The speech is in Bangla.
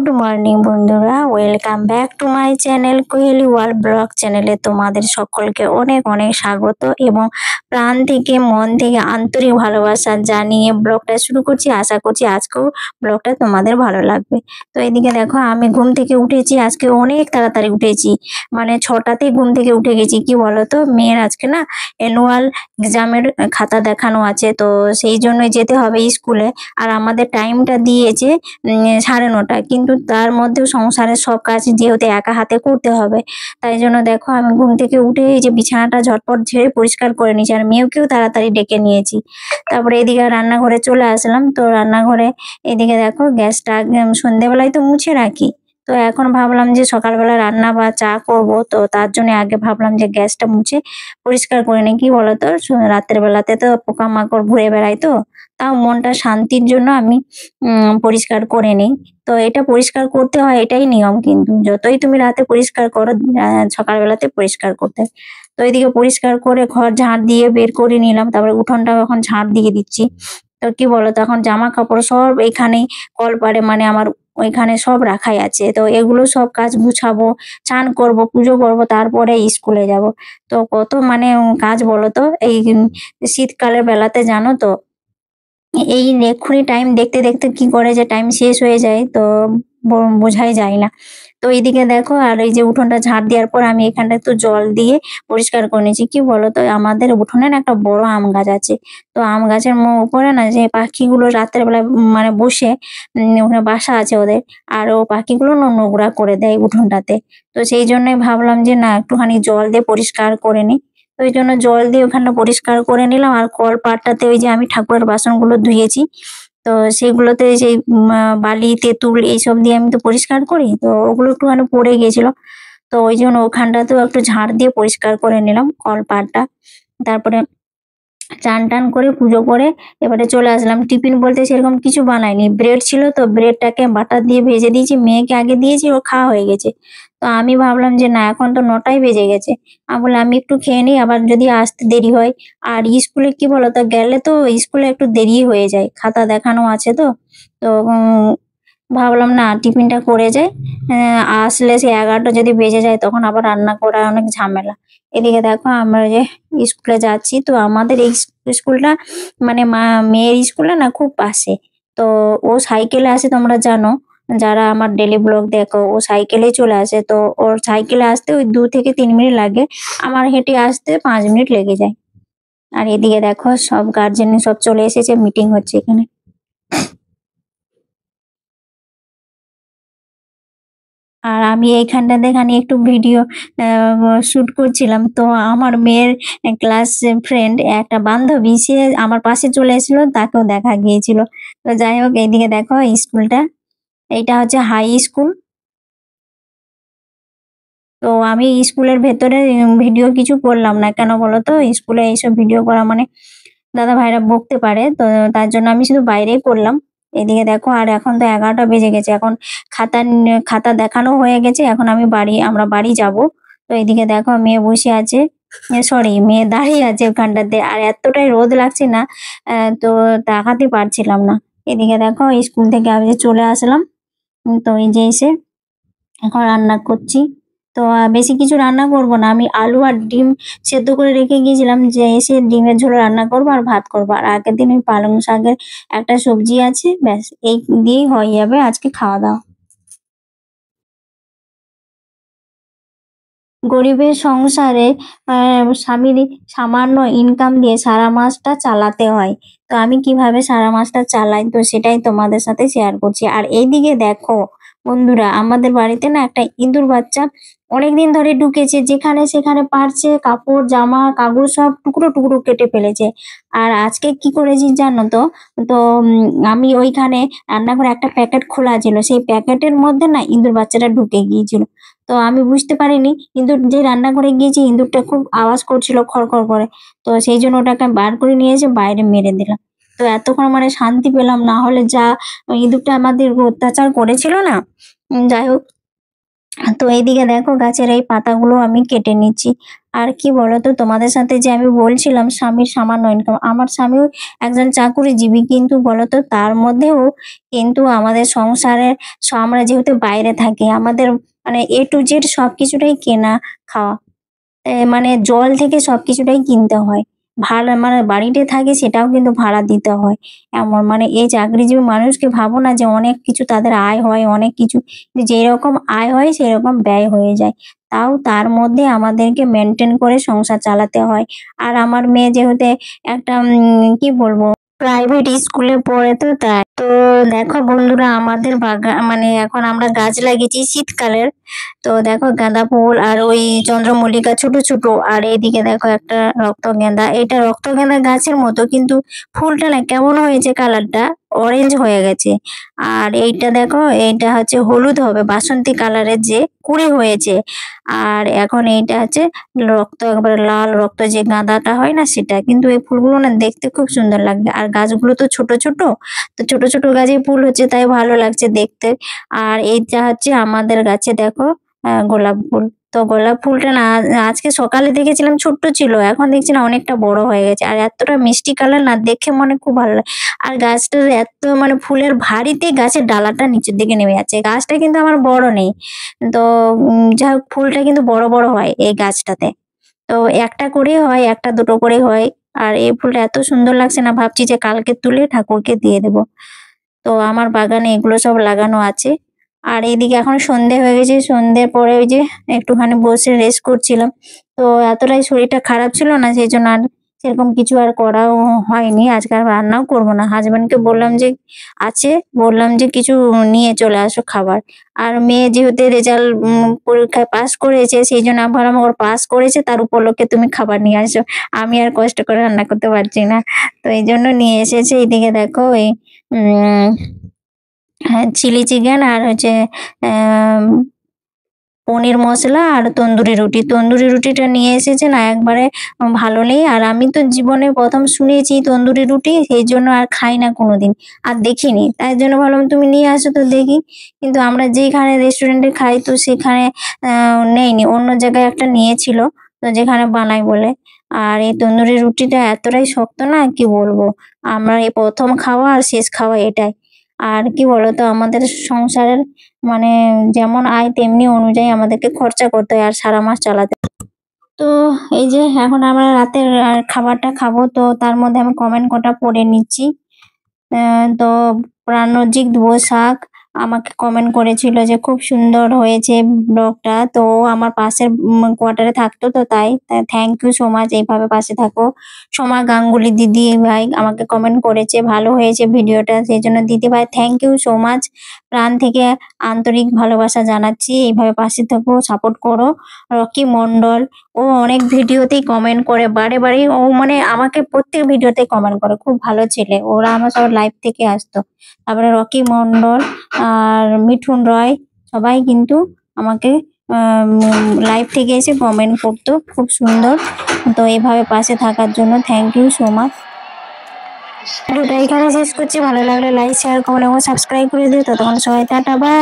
গুড মর্নিং বন্ধুরা, welcome back to my channel Kohli world blog চ্যানেলে তোমাদের সকলকে অনেক অনেক স্বাগত এবং প্রাণ থেকে মন থেকে আন্তরিক ভালোবাসা জানিয়ে ব্লগটা শুরু করছি। আশা করছি আজকেও ব্লগটা তোমাদের ভালো লাগবে। তো এদিকে দেখো, আমি ঘুম থেকে উঠেছি, আজকে অনেক তাড়াতাড়ি উঠেছি, মানে 6টাতেই ঘুম থেকে উঠে গেছি। কি বলতো, মেয়ের আজকে না অ্যানুয়াল এক্সামের খাতা দেখানো আছে, তো সেই জন্যই যেতে হবে স্কুলে। আর আমাদের টাইমটা দিয়েছে 9:30, কিন্তু তার মধ্যেও সংসারের সব কাজ যেহেতু একা হাতে করতে হবে, তাই জন্য দেখো আমি ঘুম থেকে উঠে এই যে বিছানাটা ঝটপট ঝেড়ে পরিষ্কার করে নিয়েছি, আর মেয়েকেও তাড়াতাড়ি ডেকে নিয়েছি। তারপরে এদিকে রান্নাঘরে চলে আসলাম। তো রান্নাঘরে এদিকে দেখো গ্যাসটা সন্ধেবেলায় তো মুছে রাখি, তো এখন ভাবলাম যে সকালবেলা রান্না বা চা করব, তো তার জন্য আগে ভাবলাম যে গ্যাসটা মুছে পরিষ্কার করে নিই। কি বলতো, রাতের বেলাতে তো পোকামাকড় ঘুরে বেড়ায়, তো তাও মনটা শান্তির জন্য আমি পরিষ্কার করে নিই। তো এটা পরিষ্কার করতে হয়, এটাই নিয়ম, কিন্তু যতই তুমি রাতে পরিষ্কার করো সকালবেলাতে পরিষ্কার করতে হয়। তো এদিকে পরিষ্কার করে ঘর ঝাড় দিয়ে বের করে নিলাম, তারপরে উঠোনটাও এখন ঝাড় দিয়ে দিচ্ছি। তো কি বলতো, এখন জামা কাপড় সব এইখানেই কলপারে, মানে আমার ওইখানে সব রাখাই আছে, তো এগুলো সব কাজ গুছাবো, চান করব, পুজো করব, তারপরে স্কুলে যাব। তো কত মানে কাজ বলো তো এই শীতকালের বেলাতে, জানো তো এই এক্ষুনি টাইম দেখতে দেখতে কি করে যে টাইম শেষ হয়ে যায়, তো বোঝাই যায় না। তো এইদিকে দেখো, আর এই যে উঠোনটা ঝাড় দেওয়ার পর আমি এখানটা একটু জল দিয়ে পরিষ্কার করে নিয়েছি। কি বলতো, আমাদের উঠোনে না একটা বড় আম গাছ আছে, তো আম গাছের উপরে না যে পাখিগুলো রাতের বেলা মানে বসে ওখানে বাসা আছে ওদের, আর ও পাখিগুলো না নোংরা করে দেয় উঠোনটাতে। তো সেই জন্যই ভাবলাম যে না, একটুখানি জল দিয়ে পরিষ্কার করে নিই। তো ওই জন্য জল দিয়ে ওখানটা পরিষ্কার করে নিলাম। আর কলপাড়টাতে ওই যে আমি ঠাকুরের বাসনগুলো ধুয়েছি, তো সেগুলোতে সেই বালি তেঁতুল এইসব দিয়ে আমি তো পরিষ্কার করি, তো ওগুলো একটুখানি পড়ে গেছিল, তো ওই জন্য ওখানটাতেও একটু ঝাড় দিয়ে পরিষ্কার করে নিলাম কলপাড়টা। তারপরে চান টান করে পুজো করে এবারে চলে আসলাম। টিফিন বলতে সেরকম কিছু বানাইনি, ব্রেড ছিল, তো ব্রেডটাকে বাটার দিয়ে ভেজে দিয়েছি, মেয়েকে আগে দিয়েছি, ও খাওয়া হয়ে গেছে। তো আমি ভাবলাম যে না, এখন তো 9টাই বেজে গেছে, আমি বললাম আমি একটু খেয়ে নিই, আবার যদি আসতে দেরি হয়। আর স্কুলে কি বলতো, গেলে তো স্কুলে একটু দেরি হয়ে যায়, খাতা দেখানো আছে তো। তো ভাবলাম না, টিফিনটা করে যাই, আসলে সে 11টা যদি বেজে যায়, তখন আবার রান্না করা অনেক ঝামেলা। এদিকে দেখো আমরা যে স্কুলে যাচ্ছি, তো আমাদের এই স্কুলটা মানে মেয়ের স্কুলটা না খুব পাশে। তো ও সাইকেলে আসে, তোমরা জানো যারা আমার ডেলি ব্লগ দেখো, ও সাইকেলেই চলে আসে, তো ওর সাইকেলে আসতে ওই 2 থেকে 3 মিনিট লাগে, আমার হেঁটে আসতে 5 মিনিট লেগে যায়। আর এদিকে দেখো সব গার্জেন সব চলে এসেছে, মিটিং হচ্ছে এখানে। আর আমি এইখানটাতে খানি একটু ভিডিও শুট করছিলাম, তো আমার মেয়ের ক্লাস ফ্রেন্ড একটা বান্ধবী, সে আমার পাশে চলে এসেছিল, তাকেও দেখা গিয়েছিল। তো যাই হোক, এইদিকে দেখো স্কুলটা, এইটা হচ্ছে হাই স্কুল। তো আমি স্কুলের ভেতরে ভিডিও কিছু করলাম না, কেন বলো তো, স্কুলে এইসব ভিডিও করা মানে দাদা ভাইরা বকতে পারে, তো তার জন্য আমি শুধু বাইরেই করলাম। এদিকে দেখো, আর এখন তো 11টা বেজে গেছে, এখন খাতা দেখানো হয়ে গেছে, এখন আমরা বাড়ি যাব। তো এদিকে দেখো মেয়ে বসে আছে, সরি মেয়ে দাঁড়িয়ে আছে ওখানটাতে, আর এতটাই রোদ লাগছে না, তো তাকাতে পারছিলাম না। এদিকে দেখো স্কুল থেকে আমি চলে আসলাম। তো এই যে এসে এখন রান্না করছি। তো বেশি কিছু রান্না করব না, আমি আলু আর ডিম সেদ্ধ করে রেখে গিয়েছিলাম, যে এসে ডিমের ঝোল রান্না করব আর ভাত করব, আর আগের দিন ওই পালং শাকের একটা সবজি আছে, ব্যাস এই দিয়েই হয়ে যাবে আজকে খাওয়া দাওয়া। গরিবের সংসারে স্বামীর সামান্য ইনকাম দিয়ে সারা মাসটা চালাতে হয়। তো আমি কিভাবে সারা মাসটা চালাই, তো সেটাই তোমাদের সাথে শেয়ার করছি। আর এইদিকে দেখো বন্ধুরা, আমাদের বাড়িতে না একটা ইঁদুর বাচ্চা অনেকদিন ধরে ঢুকেছে, যেখানে সেখানে পারছে, কাপড় জামা কাগজ সব টুকরো টুকরো কেটে ফেলেছে। আর আজকে কি করেছি জানো তো, তো আমি ওইখানে রান্নাঘরে একটা প্যাকেট খোলা ছিল, সেই প্যাকেটের মধ্যে না ইঁদুর বাচ্চাটা ঢুকে গিয়েছিল। তো আমি বুঝতে পারিনি, ইঁদুর যে রান্নাঘরে গিয়েছি, ইঁদুরটা খুব আওয়াজ করছিল খড়খড় করে, তো সেই জন্য ওটাকে বার করে নিয়ে এসে বাইরে মেরে দিলাম। তো এতক্ষণ মানে শান্তি পেলাম, না হলে যা ইঁদুরটা আমাদের অত্যাচার করেছিল না। যাই হোক, তো এইদিকে দেখো গাছের এই পাতাগুলো আমি কেটে নিচ্ছি। আর কি বলতো, তোমাদের সাথে যে আমি বলছিলাম স্বামীর সামান্য ইনকাম, আমার স্বামীও একজন চাকুরিজীবী, কিন্তু বলতো তার মধ্যেও কিন্তু আমাদের সংসারের আমরা যেহেতু বাইরে থাকি, আমাদের মানে এ টু জেড সবকিছুটাই কেনা খাওয়া, মানে জল থেকে সবকিছুটাই কিনতে হয়। ভাড়া মানে বাড়িতে থাকে সেটাও কিন্তু ভাড়া দিতে হয়। এমন মানে এই চাকরিজীবী মানুষকে ভাবো না যে অনেক কিছু তাদের আয় হয়, অনেক কিছু যেরকম আয় হয় সেরকম ব্যয় হয়ে যায়। তাও তার মধ্যে আমাদেরকে মেনটেন করে সংসার চালাতে হয়। আর আমার মেয়ে যেহেতু একটা কি বলবো, প্রাইভেট স্কুলে পড়ে, তো তাই তো। দেখো বন্ধুরা, আমাদের বাগান মানে এখন আমরা গাছ লাগিয়েছি শীতকালের। তো দেখো গাঁদা ফুল আর ওই চন্দ্রমল্লিকা ছোট ছোট, আর এইদিকে দেখো একটা রক্তগেঁদা। এটা রক্তগেঁদা গাছের মতো, কিন্তু ফুলটা না কেমন হয়েছে, কালারটা অরেঞ্জ হয়ে গেছে। আর এইটা দেখো, এইটা হচ্ছে হলুদ হবে, বাসন্তী কালারের যে কুঁড়ি হয়েছে। আর এখন এইটা হচ্ছে রক্ত, একবারে লাল রক্ত যে গাঁদাটা হয় না সেটা। কিন্তু এই ফুলগুলো না দেখতে খুব সুন্দর লাগবে, আর গাছগুলো তো ছোট ছোট, তো ছোট ছোট গাছে ফুল হচ্ছে তাই ভালো লাগছে দেখতে। আর এইটা হচ্ছে আমাদের গাছে দেখো গোলাপ ফুল। তো গোলাপ ফুলটা না আজকে সকালে দেখেছিলাম ছোট্ট ছিল, এখন দেখছি না অনেকটা বড় হয়ে গেছে, আর এতটা মিষ্টি কালার না, দেখে মনে খুব ভালো লাগে। আর গাছটার এত মানে ফুলের ভারিতে গাছের ডালাটা নিচের দিকে নেমে যাচ্ছে। গাছটা কিন্তু আমার বড় নেই, তো যাই হোক ফুলটা কিন্তু বড় বড় হয় এই গাছটাতে। তো একটা করে হয়, একটা দুটো করে হয়। আর এই ফুলটা এত সুন্দর লাগছে না, ভাবছি যে কালকে তুলে ঠাকুরকে দিয়ে দেবো। তো আমার বাগানে এগুলো সব লাগানো আছে। আর এইদিকে এখন সন্ধে হয়ে গেছে, সন্ধ্যের পরে ওই যে একটুখানি বসে রেস্ট করছিলাম। তো এতটাই শরীরটা খারাপ ছিল না, সেই জন্য আর সেরকম কিছু আর করাও হয়নি। আজকে আর রান্নাও করবো না, হাজবেন্ডকে বললাম যে আছে, বললাম যে কিছু নিয়ে চলে আসো খাবার। আর মেয়ে যেহেতু রেজাল্ট পরীক্ষায় পাস করেছে, সেই জন্য আমি ভাবলাম ওর পাস করেছে তার উপলক্ষে তুমি খাবার নিয়ে আসো, আমি আর কষ্ট করে রান্না করতে পারছি না। তো এই জন্য নিয়ে এসেছে। এইদিকে দেখো এই উম হ্যাঁ, চিলি চিকেন আর হচ্ছে আম পনির মশলা আর তন্দুরি রুটি। তন্দুরি রুটিটা নিয়ে এসেছে না, একবারে ভালো নেই। আর আমি তো জীবনে ১ম শুনেছি তন্দুরি রুটি, সেই জন্য আর খাই না কোনোদিন। আর দেখিনি। তাই জন্য ভাবলাম তুমি নিয়ে আসো তো দেখি। কিন্তু আমরা যেইখানে রেস্টুরেন্টে খাই তো সেখানে আ নেয়নি। অন্য জায়গায় একটা নিয়েছিল, তো যেখানে বানায় বলে। আর এই তন্দুরি রুটিটা এতটাই শক্ত না কি বলবো। আমার এই ১ম খাওয়া আর শেষ খাওয়া এটাই। আর কি বলতো, আমাদের সংসারের মানে যেমন আয় তেমনি অনুযায়ী আমাদেরকে খরচা করতে হয় আর সারা মাস চালাতে হয়। তো এই যে এখন আমরা রাতের খাবারটা খাবো, তো তার মধ্যে আমি কমেন্ট কটা পড়ে নিচ্ছি। তো প্রাণজিৎ বসাক আমাকে কমেন্ট করেছিল যে খুব সুন্দর হয়েছে ব্লগটা। তো ও আমার পাশের কোয়ার্টারে থাকতো, তো তাই থ্যাংক ইউ সো মাচ, এইভাবে পাশে থাকো। সোমা গাঙ্গুলি দিদি ভাই আমাকে কমেন্ট করেছে ভালো হয়েছে ভিডিওটা, সেই জন্য দিদি ভাই থ্যাংক ইউ সো মাচ, প্রাণ থেকে আন্তরিক ভালোবাসা জানাচ্ছি। এইভাবে পাশে থাকো, সাপোর্ট করো। রকি মন্ডল, ও অনেক ভিডিওতেই কমেন্ট করে, বারে বারে ও মানে আমাকে প্রত্যেক ভিডিওতে কমেন্ট করে, খুব ভালো ছেলে। ওরা আমার সব লাইভ থেকে আসতো। তারপরে রকি মন্ডল আর মিঠুন রয়, সবাই কিন্তু আমাকে লাইভ থেকে এসে কমেন্ট করতো, খুব সুন্দর। তো এইভাবে পাশে থাকার জন্য থ্যাংক ইউ সো মাচ। ভিডিওটা এখানে শেষ করছি, ভালো লাগলে লাইক শেয়ার কমেন্ট এবং সাবস্ক্রাইব করে দিও। ততক্ষণ সবাই টাটা বাই।